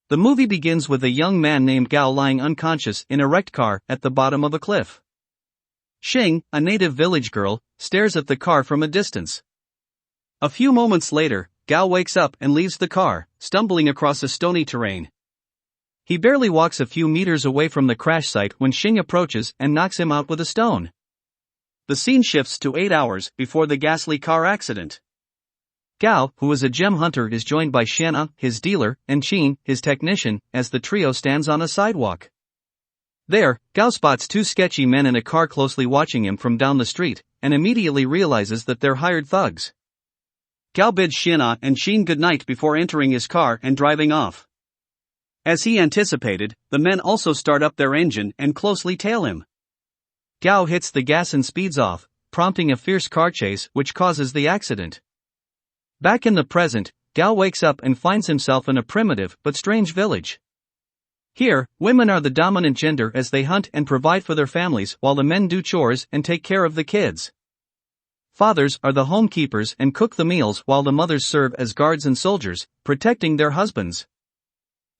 The movie begins with a young man named Gao lying unconscious in a wrecked car at the bottom of a cliff. Xing, a native village girl, stares at the car from a distance. A few moments later, Gao wakes up and leaves the car, stumbling across a stony terrain. He barely walks a few meters away from the crash site when Xing approaches and knocks him out with a stone. The scene shifts to 8 hours before the ghastly car accident. Gao, who is a gem hunter, is joined by Xian'a, his dealer, and Qin, his technician, as the trio stands on a sidewalk. There, Gao spots two sketchy men in a car closely watching him from down the street, and immediately realizes that they're hired thugs. Gao bids Xian'a and Qin goodnight before entering his car and driving off. As he anticipated, the men also start up their engine and closely tail him. Gao hits the gas and speeds off, prompting a fierce car chase which causes the accident. Back in the present, Gao wakes up and finds himself in a primitive but strange village. Here, women are the dominant gender as they hunt and provide for their families while the men do chores and take care of the kids. Fathers are the homekeepers and cook the meals while the mothers serve as guards and soldiers, protecting their husbands.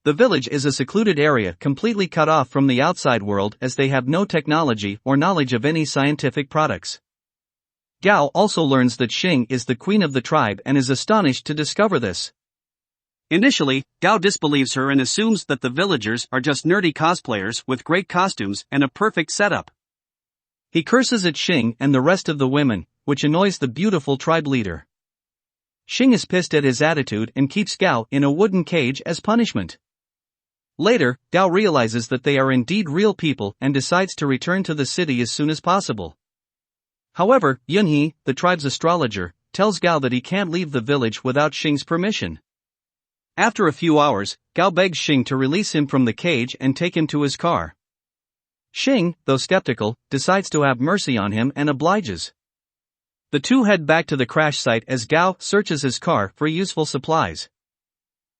The village is a secluded area completely cut off from the outside world as they have no technology or knowledge of any scientific products. Gao also learns that Xing is the queen of the tribe and is astonished to discover this. Initially, Gao disbelieves her and assumes that the villagers are just nerdy cosplayers with great costumes and a perfect setup. He curses at Xing and the rest of the women, which annoys the beautiful tribe leader. Xing is pissed at his attitude and keeps Gao in a wooden cage as punishment. Later, Gao realizes that they are indeed real people and decides to return to the city as soon as possible. However, Yunhe, the tribe's astrologer, tells Gao that he can't leave the village without Xing's permission. After a few hours, Gao begs Xing to release him from the cage and take him to his car. Xing, though skeptical, decides to have mercy on him and obliges. The two head back to the crash site as Gao searches his car for useful supplies.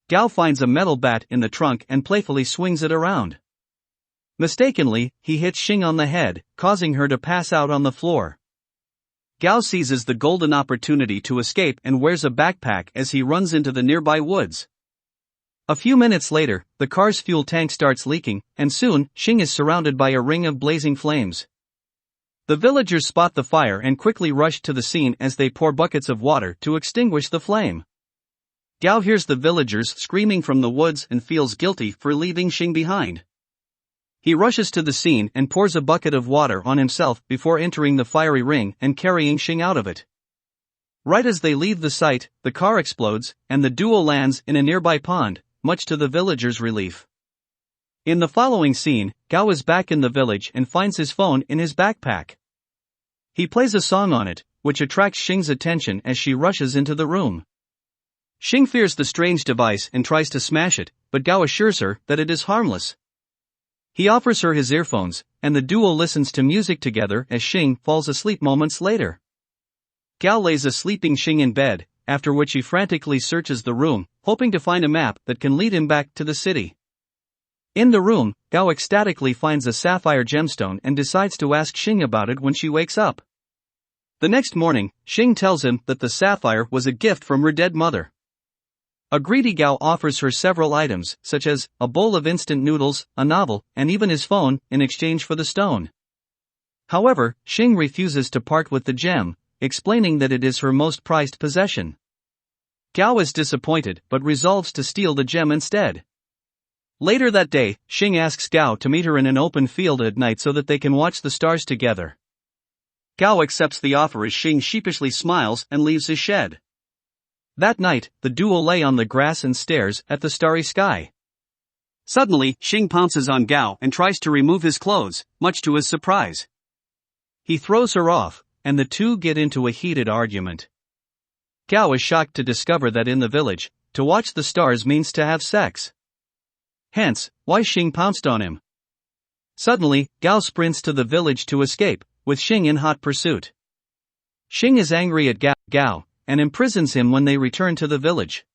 Gao finds a metal bat in the trunk and playfully swings it around. Mistakenly, he hits Xing on the head, causing her to pass out on the floor. Gao seizes the golden opportunity to escape and wears a backpack as he runs into the nearby woods. A few minutes later, the car's fuel tank starts leaking, and soon, Xing is surrounded by a ring of blazing flames. The villagers spot the fire and quickly rush to the scene as they pour buckets of water to extinguish the flame. Gao hears the villagers screaming from the woods and feels guilty for leaving Xing behind. He rushes to the scene and pours a bucket of water on himself before entering the fiery ring and carrying Xing out of it. Right as they leave the site, the car explodes, and the duo lands in a nearby pond, much to the villagers' relief. In the following scene, Gao is back in the village and finds his phone in his backpack. He plays a song on it, which attracts Xing's attention as she rushes into the room. Xing fears the strange device and tries to smash it, but Gao assures her that it is harmless. He offers her his earphones, and the duo listens to music together as Xing falls asleep moments later. Gao lays a sleeping Xing in bed, after which he frantically searches the room, hoping to find a map that can lead him back to the city. In the room, Gao ecstatically finds a sapphire gemstone and decides to ask Xing about it when she wakes up. The next morning, Xing tells him that the sapphire was a gift from her dead mother. A greedy Gao offers her several items, such as a bowl of instant noodles, a novel, and even his phone, in exchange for the stone. However, Xing refuses to part with the gem, explaining that it is her most prized possession. Gao is disappointed but resolves to steal the gem instead. Later that day, Xing asks Gao to meet her in an open field at night so that they can watch the stars together. Gao accepts the offer as Xing sheepishly smiles and leaves his shed. That night, the duo lay on the grass and stares at the starry sky. Suddenly, Xing pounces on Gao and tries to remove his clothes, much to his surprise. He throws her off, and the two get into a heated argument. Gao is shocked to discover that in the village, to watch the stars means to have sex. Hence, why Xing pounced on him. Suddenly, Gao sprints to the village to escape, with Xing in hot pursuit. Xing is angry at Gao, and imprisons him when they return to the village.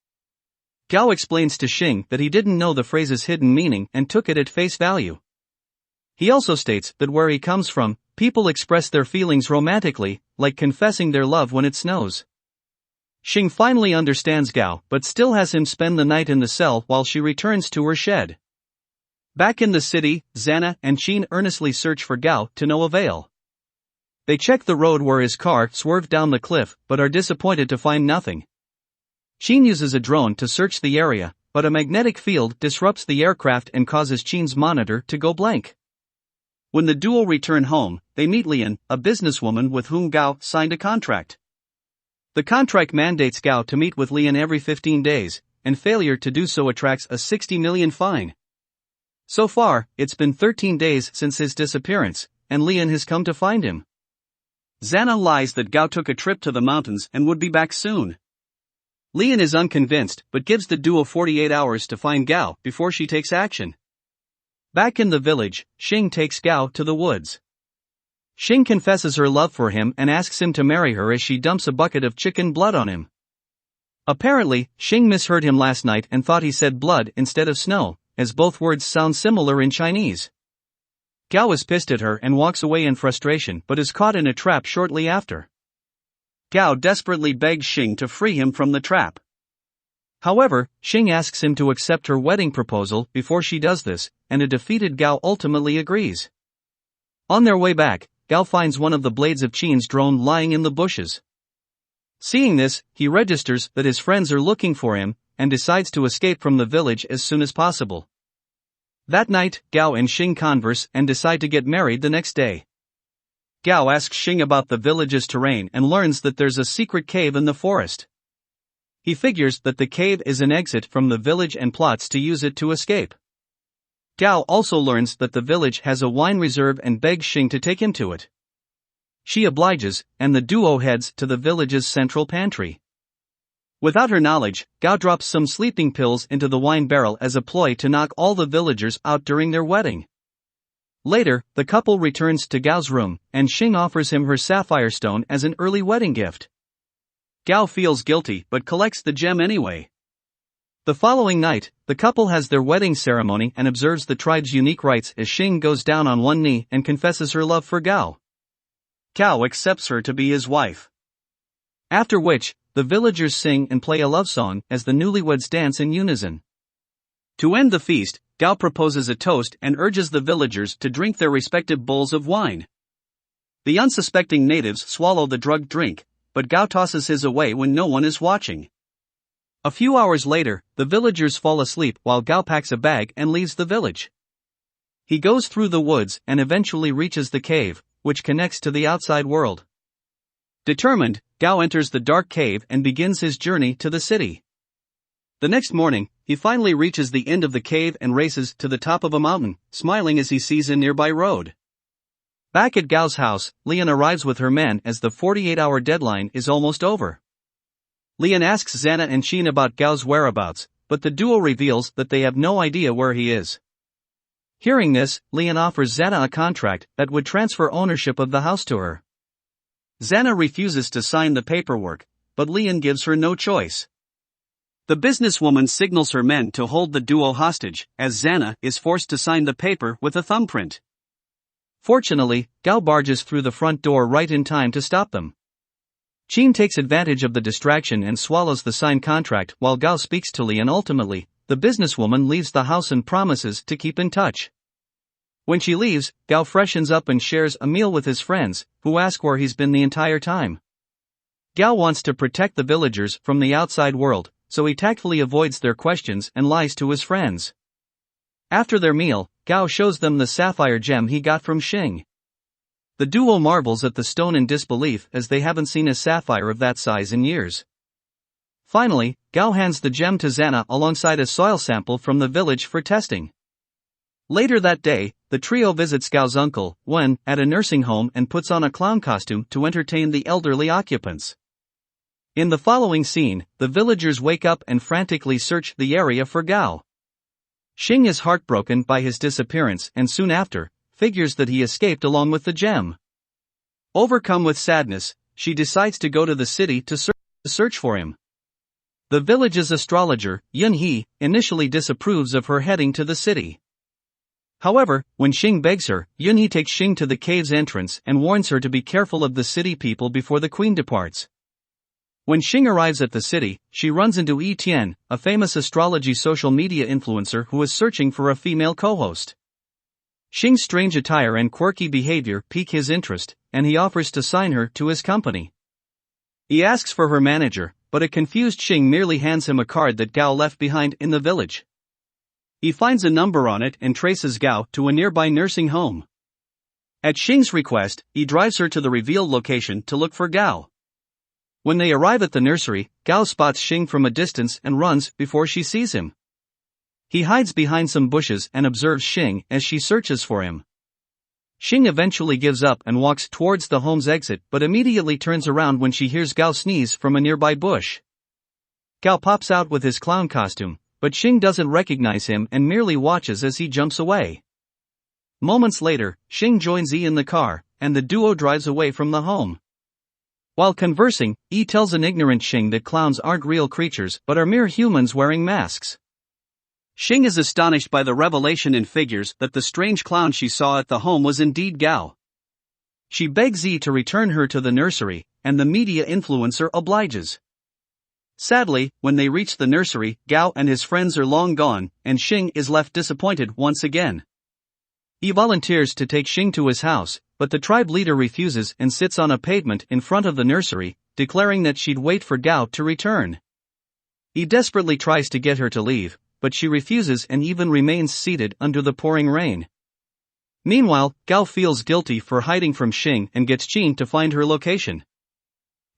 Gao explains to Xing that he didn't know the phrase's hidden meaning and took it at face value. He also states that where he comes from, people express their feelings romantically, like confessing their love when it snows. Xing finally understands Gao but still has him spend the night in the cell while she returns to her shed. Back in the city, Xana and Qin earnestly search for Gao to no avail. They check the road where his car swerved down the cliff but are disappointed to find nothing. Qin uses a drone to search the area, but a magnetic field disrupts the aircraft and causes Qin's monitor to go blank. When the duo return home, they meet Lian, a businesswoman with whom Gao signed a contract. The contract mandates Gao to meet with Lian every 15 days, and failure to do so attracts a 60 million fine. So far, it's been 13 days since his disappearance, and Lian has come to find him. Xana lies that Gao took a trip to the mountains and would be back soon. Lian is unconvinced but gives the duo 48 hours to find Gao before she takes action. Back in the village, Xing takes Gao to the woods. Xing confesses her love for him and asks him to marry her as she dumps a bucket of chicken blood on him. Apparently, Xing misheard him last night and thought he said blood instead of snow, as both words sound similar in Chinese. Gao is pissed at her and walks away in frustration but is caught in a trap shortly after. Gao desperately begs Xing to free him from the trap. However, Xing asks him to accept her wedding proposal before she does this, and a defeated Gao ultimately agrees. On their way back, Gao finds one of the blades of Qin's drone lying in the bushes. Seeing this, he registers that his friends are looking for him, and decides to escape from the village as soon as possible. That night, Gao and Xing converse and decide to get married the next day. Gao asks Xing about the village's terrain and learns that there's a secret cave in the forest. He figures that the cave is an exit from the village and plots to use it to escape. Gao also learns that the village has a wine reserve and begs Xing to take him to it. She obliges, and the duo heads to the village's central pantry. Without her knowledge, Gao drops some sleeping pills into the wine barrel as a ploy to knock all the villagers out during their wedding. Later, the couple returns to Gao's room, and Xing offers him her sapphire stone as an early wedding gift. Gao feels guilty but collects the gem anyway. The following night, the couple has their wedding ceremony and observes the tribe's unique rites as Xing goes down on one knee and confesses her love for Gao. Gao accepts her to be his wife. After which, the villagers sing and play a love song as the newlyweds dance in unison. To end the feast, Gao proposes a toast and urges the villagers to drink their respective bowls of wine. The unsuspecting natives swallow the drugged drink, but Gao tosses his away when no one is watching. A few hours later, the villagers fall asleep while Gao packs a bag and leaves the village. He goes through the woods and eventually reaches the cave, which connects to the outside world. Determined, Gao enters the dark cave and begins his journey to the city. The next morning, he finally reaches the end of the cave and races to the top of a mountain, smiling as he sees a nearby road. Back at Gao's house, Lian arrives with her men as the 48-hour deadline is almost over. Lian asks Xana and Qin about Gao's whereabouts, but the duo reveals that they have no idea where he is. Hearing this, Lian offers Xana a contract that would transfer ownership of the house to her. Xana refuses to sign the paperwork, but Lian gives her no choice. The businesswoman signals her men to hold the duo hostage, as Xana is forced to sign the paper with a thumbprint. Fortunately, Gao barges through the front door right in time to stop them. Qin takes advantage of the distraction and swallows the signed contract while Gao speaks to Lian. Ultimately, the businesswoman leaves the house and promises to keep in touch. When she leaves, Gao freshens up and shares a meal with his friends, who ask where he's been the entire time. Gao wants to protect the villagers from the outside world, so he tactfully avoids their questions and lies to his friends. After their meal, Gao shows them the sapphire gem he got from Xing. The duo marvels at the stone in disbelief as they haven't seen a sapphire of that size in years. Finally, Gao hands the gem to Xana alongside a soil sample from the village for testing. Later that day, the trio visits Gao's uncle, Wen, at a nursing home and puts on a clown costume to entertain the elderly occupants. In the following scene, the villagers wake up and frantically search the area for Gao. Xing is heartbroken by his disappearance and soon after, figures that he escaped along with the gem. Overcome with sadness, she decides to go to the city to search for him. The village's astrologer, Yun He, initially disapproves of her heading to the city. However, when Xing begs her, Yun He takes Xing to the cave's entrance and warns her to be careful of the city people before the queen departs. When Xing arrives at the city, she runs into Yi Tian, a famous astrology social media influencer who is searching for a female co-host. Xing's strange attire and quirky behavior pique his interest, and he offers to sign her to his company. He asks for her manager, but a confused Xing merely hands him a card that Gao left behind in the village. He finds a number on it and traces Gao to a nearby nursing home. At Xing's request, he drives her to the revealed location to look for Gao. When they arrive at the nursery, Gao spots Xing from a distance and runs before she sees him. He hides behind some bushes and observes Xing as she searches for him. Xing eventually gives up and walks towards the home's exit but immediately turns around when she hears Gao sneeze from a nearby bush. Gao pops out with his clown costume, but Xing doesn't recognize him and merely watches as he jumps away. Moments later, Xing joins Yi in the car, and the duo drives away from the home. While conversing, Yi tells an ignorant Xing that clowns aren't real creatures but are mere humans wearing masks. Xing is astonished by the revelation and figures that the strange clown she saw at the home was indeed Gao. She begs Yi to return her to the nursery, and the media influencer obliges. Sadly, when they reach the nursery, Gao and his friends are long gone, and Xing is left disappointed once again. He volunteers to take Xing to his house, but the tribe leader refuses and sits on a pavement in front of the nursery, declaring that she'd wait for Gao to return. He desperately tries to get her to leave, but she refuses and even remains seated under the pouring rain. Meanwhile, Gao feels guilty for hiding from Xing and gets Qin to find her location.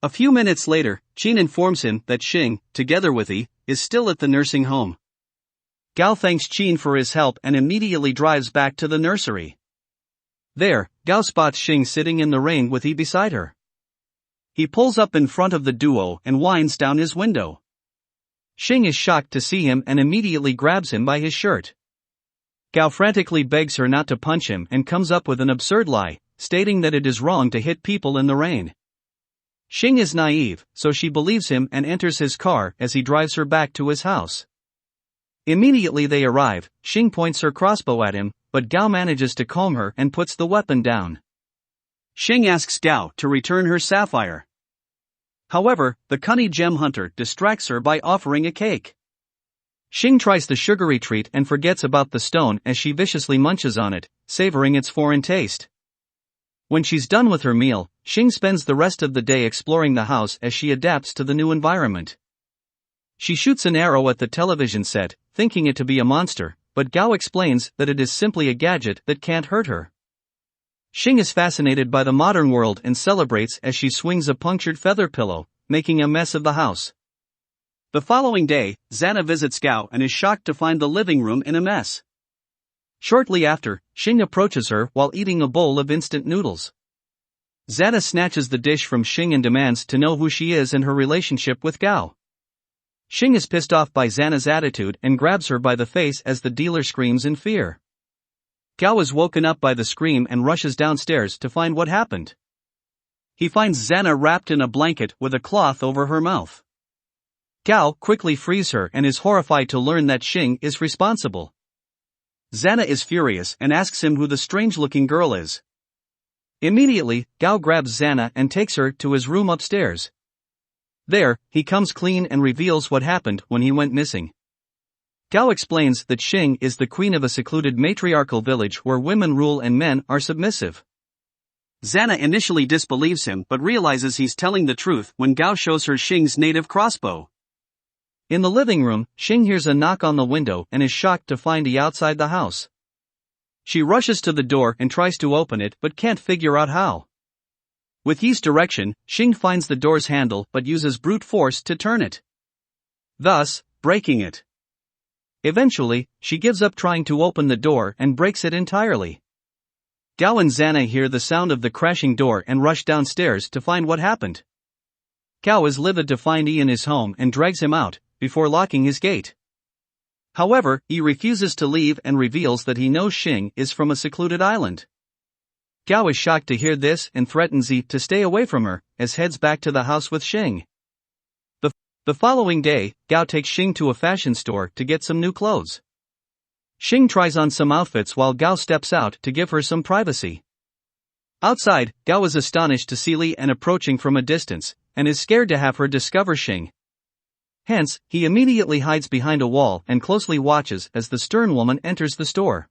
A few minutes later, Qin informs him that Xing, together with Yi, is still at the nursing home. Gao thanks Qin for his help and immediately drives back to the nursery. There, Gao spots Xing sitting in the rain with Yi beside her. He pulls up in front of the duo and winds down his window. Xing is shocked to see him and immediately grabs him by his shirt. Gao frantically begs her not to punch him and comes up with an absurd lie, stating that it is wrong to hit people in the rain. Xing is naive, so she believes him and enters his car as he drives her back to his house. Immediately they arrive, Xing points her crossbow at him, but Gao manages to calm her and puts the weapon down. Xing asks Gao to return her sapphire. However, the cunning gem hunter distracts her by offering a cake. Xing tries the sugary treat and forgets about the stone as she viciously munches on it, savoring its foreign taste. When she's done with her meal, Xing spends the rest of the day exploring the house as she adapts to the new environment. She shoots an arrow at the television set, thinking it to be a monster, but Gao explains that it is simply a gadget that can't hurt her. Xing is fascinated by the modern world and celebrates as she swings a punctured feather pillow, making a mess of the house. The following day, Xana visits Gao and is shocked to find the living room in a mess. Shortly after, Xing approaches her while eating a bowl of instant noodles. Xana snatches the dish from Xing and demands to know who she is and her relationship with Gao. Xing is pissed off by Xana's attitude and grabs her by the face as the dealer screams in fear. Gao is woken up by the scream and rushes downstairs to find what happened. He finds Xana wrapped in a blanket with a cloth over her mouth. Gao quickly frees her and is horrified to learn that Xing is responsible. Xana is furious and asks him who the strange-looking girl is. Immediately, Gao grabs Xana and takes her to his room upstairs. There, he comes clean and reveals what happened when he went missing. Gao explains that Xing is the queen of a secluded matriarchal village where women rule and men are submissive. Xana initially disbelieves him but realizes he's telling the truth when Gao shows her Xing's native crossbow. In the living room, Xing hears a knock on the window and is shocked to find Yi outside the house. She rushes to the door and tries to open it but can't figure out how. With Yi's direction, Xing finds the door's handle but uses brute force to turn it, thus breaking it. Eventually, she gives up trying to open the door and breaks it entirely. Gao and Xana hear the sound of the crashing door and rush downstairs to find what happened. Gao is livid to find Yi in his home and drags him out, before locking his gate. However, Yi refuses to leave and reveals that he knows Xing is from a secluded island. Gao is shocked to hear this and threatens Yi to stay away from her, as heads back to the house with Xing. The following day, Gao takes Xing to a fashion store to get some new clothes. Xing tries on some outfits while Gao steps out to give her some privacy. Outside, Gao is astonished to see Li and approaching from a distance, and is scared to have her discover Xing. Hence, he immediately hides behind a wall and closely watches as the stern woman enters the store.